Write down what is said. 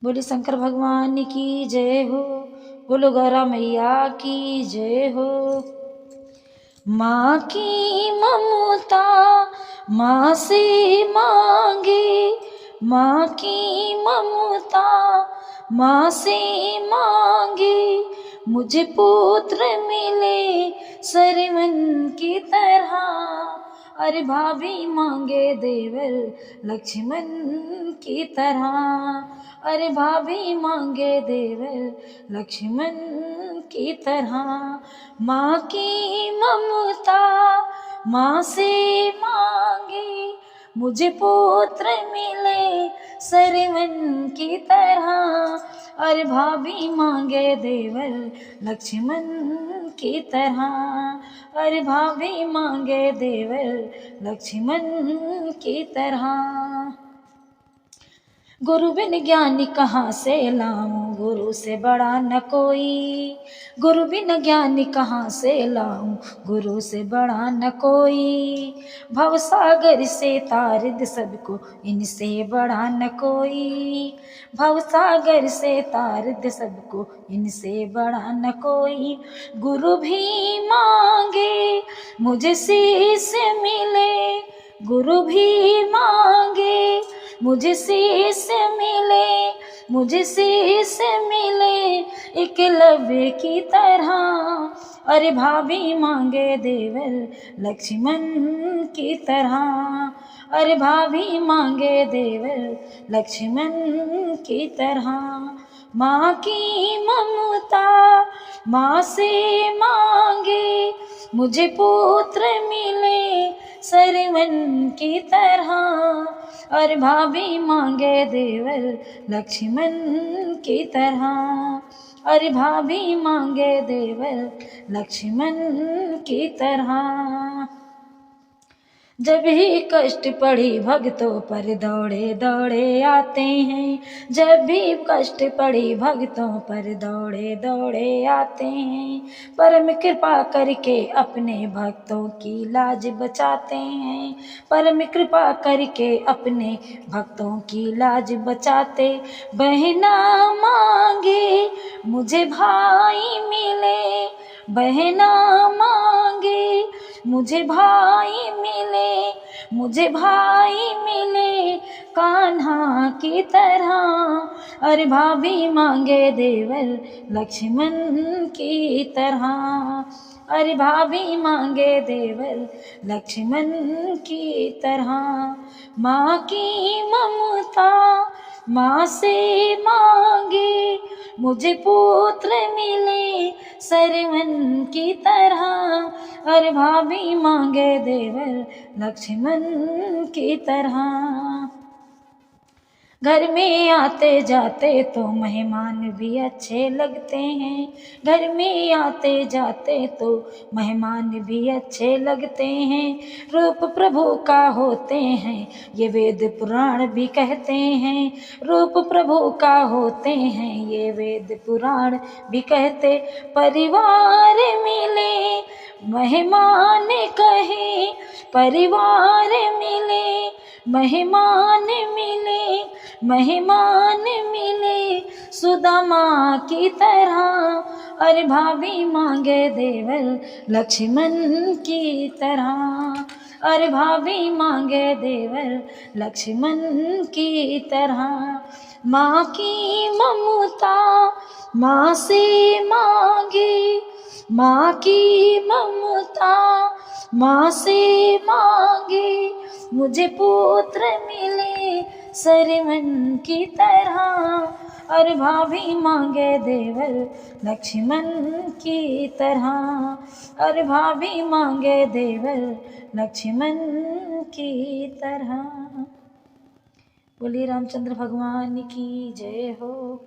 बोले शंकर भगवान की जय हो। बोलो गौरा मैया की जय हो। माँ की ममता माँ से मांगे, माँ की ममता माँ से मांगे, मुझे पुत्र मिले सरवन की तरह। अरे भाभी मांगे देवर लक्ष्मण की तरह। अरे भाभी मांगे देवर लक्ष्मण की तरह। माँ की ममता माँ से मांगे, मुझे पुत्र मिले सरवन की तरह। अरे भाभी मांगे देवर लक्ष्मण की तरह। अरे भाभी मांगे देवर लक्ष्मण की तरह। गुरु बिन ज्ञान कहाँ से लाऊं, गुरु से बड़ा न कोई। गुरु बिन ज्ञान कहाँ से लाऊं, गुरु से बड़ा न कोई। भवसागर से तार दे सबको, इनसे बड़ा न कोई। भवसागर से तार दे सबको, इनसे बड़ा न कोई। गुरु भी मांगे मुझे शीश मिले, गुरु भी मांगे मुझे शीश मिले, मुझे शीश मिले एकलव्य की तरह। अरे भाभी मांगे देवर लक्ष्मण की तरह। अरे भाभी मांगे देवर लक्ष्मण की तरह। माँ की ममता माँ से मांगे, मुझे पुत्र मिले सरवन की तरह। और भाभी मांगे देवर लक्ष्मण की तरह। अरे भाभी मांगे देवर लक्ष्मण की तरह। जब ही कष्ट पड़ी भक्तों पर दौड़े दौड़े आते हैं, जब भी कष्ट पड़ी भक्तों पर दौड़े दौड़े आते हैं। परम कृपा करके अपने भक्तों की लाज बचाते हैं, परम कृपा करके अपने भक्तों की लाज बचाते। बहना मांगे मुझे भाई मिले, बहना मांगे मुझे भाई मिले, मुझे भाई मिले कान्हा की तरह। अरे भाभी मांगे देवर लक्ष्मण की तरह। अरे भाभी मांगे देवर लक्ष्मण की तरह। माँ की ममता माँ से मांगे, मुझे पुत्र मिले सरवन की तरह। अरे भाभी मांगे देवर लक्ष्मण की तरह। घर में आते जाते तो मेहमान भी अच्छे लगते हैं, घर में आते जाते तो मेहमान भी अच्छे लगते हैं। रूप प्रभु का होते हैं ये वेद पुराण भी कहते हैं, रूप प्रभु का होते हैं ये वेद पुराण भी कहते। परिवार मिले मेहमान कहे, परिवार मिले मेहमान मिले, मेहमान मिले सुदामा की तरह। अरे भाभी मांगे देवर लक्ष्मण की तरह। अरे भाभी मांगे देवर लक्ष्मण की तरह। माँ की ममता माँ से मांगे, माँ की ममता माँ से मांगे, मुझे पुत्र मिले सरवन की तरह। और भाभी मांगे देवर लक्ष्मण की तरह। और भाभी मांगे देवर लक्ष्मण की तरह। बोलिए रामचंद्र भगवान की जय हो।